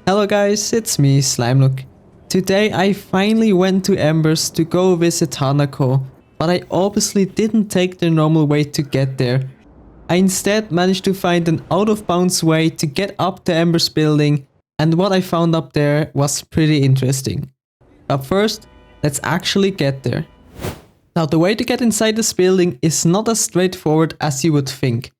Hello guys, it's me, Slimelook. Today I finally went to Embers to go visit Hanako, but I obviously didn't take the normal way to get there. I instead managed to find an out of bounds way to get up the Embers building, and what I found up there was pretty interesting. But first, let's actually get there. Now the way to get inside this building is not as straightforward as you would think.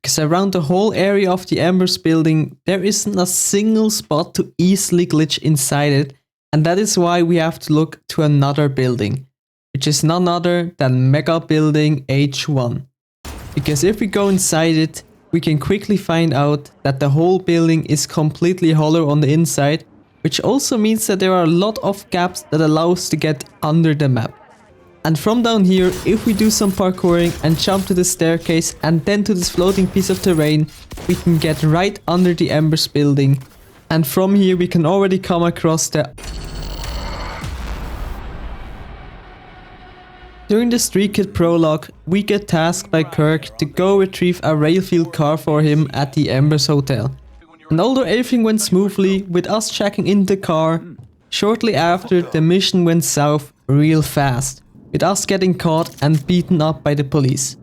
Because around the whole area of the Embers building, there isn't a single spot to easily glitch inside it, and that is why we have to look to another building, which is none other than Mega Building H1. Because if we go inside it, we can quickly find out that the whole building is completely hollow on the inside, which also means that there are a lot of gaps that allow us to get under the map. And from down here, if we do some parkouring and jump to the staircase and then to this floating piece of terrain, we can get right under the Embers building. And from here we can already come across the... During the Street Kid prologue, we get tasked by Kirk to go retrieve a rail-filled car for him at the Embers Hotel. And although everything went smoothly with us checking in the car, shortly after the mission went south real fast, with us getting caught and beaten up by the police.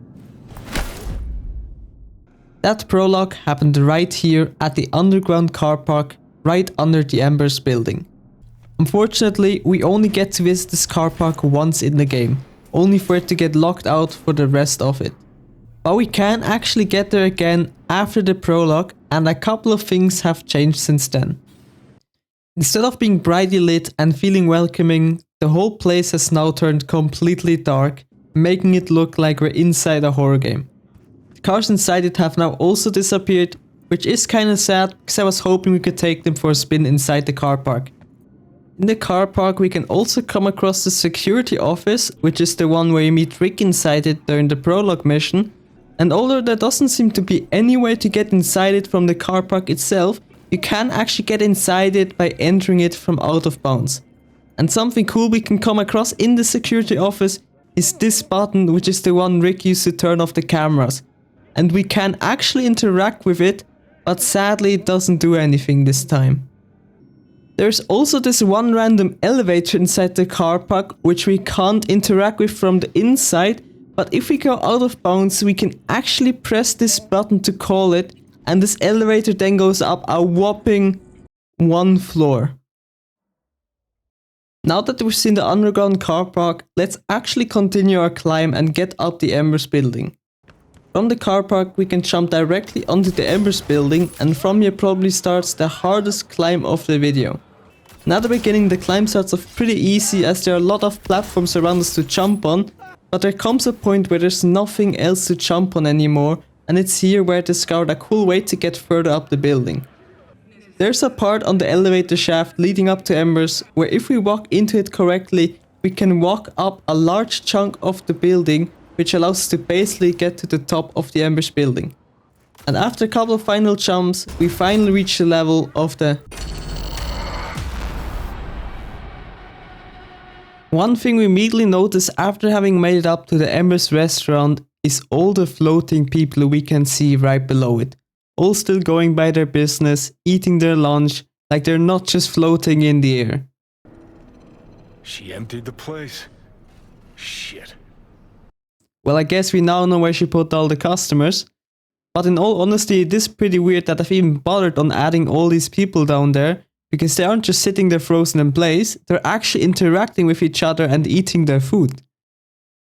That prologue happened right here at the underground car park, right under the Embers building. Unfortunately, we only get to visit this car park once in the game, only for it to get locked out for the rest of it. But we can actually get there again after the prologue, and a couple of things have changed since then. Instead of being brightly lit and feeling welcoming, the whole place has now turned completely dark, making it look like we're inside a horror game. The cars inside it have now also disappeared, which is kinda sad because I was hoping we could take them for a spin inside the car park. In the car park we can also come across the security office, which is the one where you meet Rick inside it during the prologue mission, and although there doesn't seem to be any way to get inside it from the car park itself, you can actually get inside it by entering it from out of bounds. And something cool we can come across in the security office is this button, which is the one Rick used to turn off the cameras. And we can actually interact with it, but sadly it doesn't do anything this time. There's also this one random elevator inside the car park, which we can't interact with from the inside, but if we go out of bounds we can actually press this button to call it, and this elevator then goes up a whopping 1 floor. Now that we've seen the underground car park, let's actually continue our climb and get up the Embers building. From the car park we can jump directly onto the Embers building, and from here probably starts the hardest climb of the video. Now at the beginning the climb starts off pretty easy as there are a lot of platforms around us to jump on, but there comes a point where there's nothing else to jump on anymore, and it's here where I discovered a cool way to get further up the building. There's a part on the elevator shaft leading up to Embers where if we walk into it correctly, we can walk up a large chunk of the building, which allows us to basically get to the top of the Embers building. And after a couple of final jumps, we finally reach the level of the... One thing we immediately notice after having made it up to the Embers Restaurant is all the floating people we can see right below it. All still going by their business, eating their lunch, like they're not just floating in the air. She emptied the place. Shit. Well, I guess we now know where she put all the customers. But in all honesty, it is pretty weird that I've even bothered on adding all these people down there, because they aren't just sitting there frozen in place, they're actually interacting with each other and eating their food.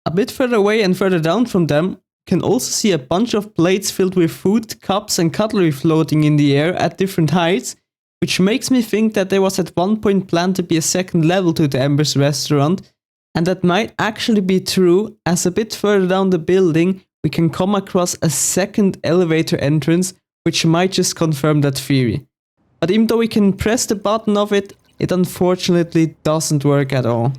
A bit further away and further down from them, can also see a bunch of plates filled with food, cups and cutlery floating in the air at different heights, which makes me think that there was at one point planned to be a second level to the Embers Restaurant, and that might actually be true, as a bit further down the building we can come across a second elevator entrance, which might just confirm that theory. But even though we can press the button of it, it unfortunately doesn't work at all.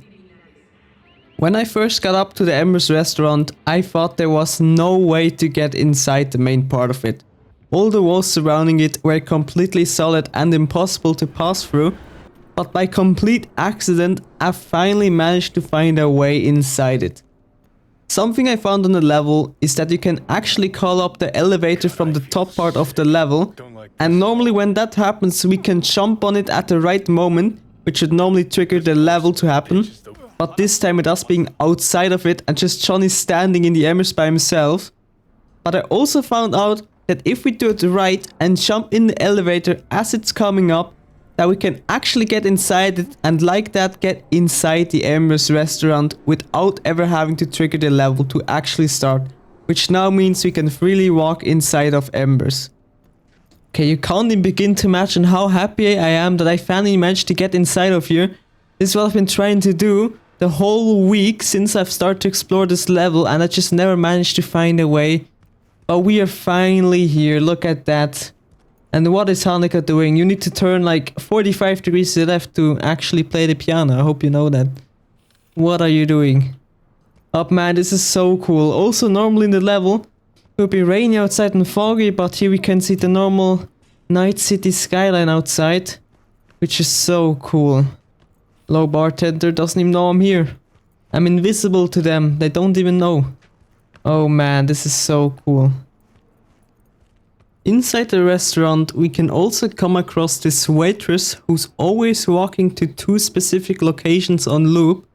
When I first got up to the Embers Restaurant, I thought there was no way to get inside the main part of it. All the walls surrounding it were completely solid and impossible to pass through, but by complete accident I finally managed to find a way inside it. Something I found on the level is that you can actually call up the elevator from the top part of the level, and normally when that happens we can jump on it at the right moment, which would normally trigger the level to happen. But this time with us being outside of it and just Johnny standing in the embers by himself. But I also found out that if we do it right and jump in the elevator as it's coming up, that we can actually get inside it and like that get inside the Embers Restaurant without ever having to trigger the level to actually start. Which now means we can freely walk inside of Embers. Okay, you can't even begin to imagine how happy I am that I finally managed to get inside of here. This is what I've been trying to do the whole week since I've started to explore this level, and I just never managed to find a way. But we are finally here, look at that. And what is Hanako doing? You need to turn like 45 degrees to the left to actually play the piano. I hope you know that. What are you doing? Oh man, this is so cool. Also, normally in the level, it would be rainy outside and foggy, but here we can see the normal night city skyline outside, which is so cool. Low bartender doesn't even know I'm here. I'm invisible to them. They don't even know. Oh man, this is so cool. Inside the restaurant, we can also come across this waitress who's always walking to 2 specific locations on loop,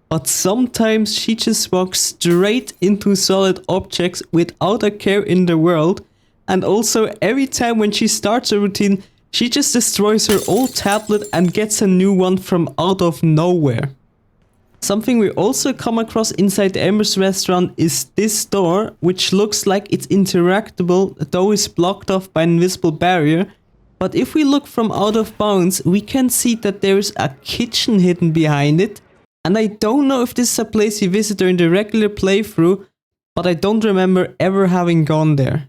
but sometimes she just walks straight into solid objects without a care in the world, and also every time when she starts a routine, she just destroys her old tablet and gets a new one from out of nowhere. Something we also come across inside the Embers Restaurant is this door, which looks like it's interactable, though it's blocked off by an invisible barrier. But if we look from out of bounds, we can see that there is a kitchen hidden behind it. And I don't know if this is a place you visit during the regular playthrough, but I don't remember ever having gone there.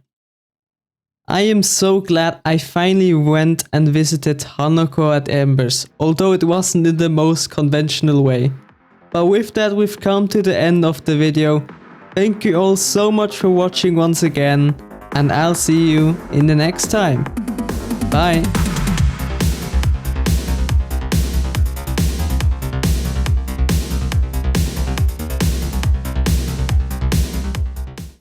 I am so glad I finally went and visited Hanako at Embers, although it wasn't in the most conventional way. But with that, we've come to the end of the video. Thank you all so much for watching once again, and I'll see you in the next time. Bye!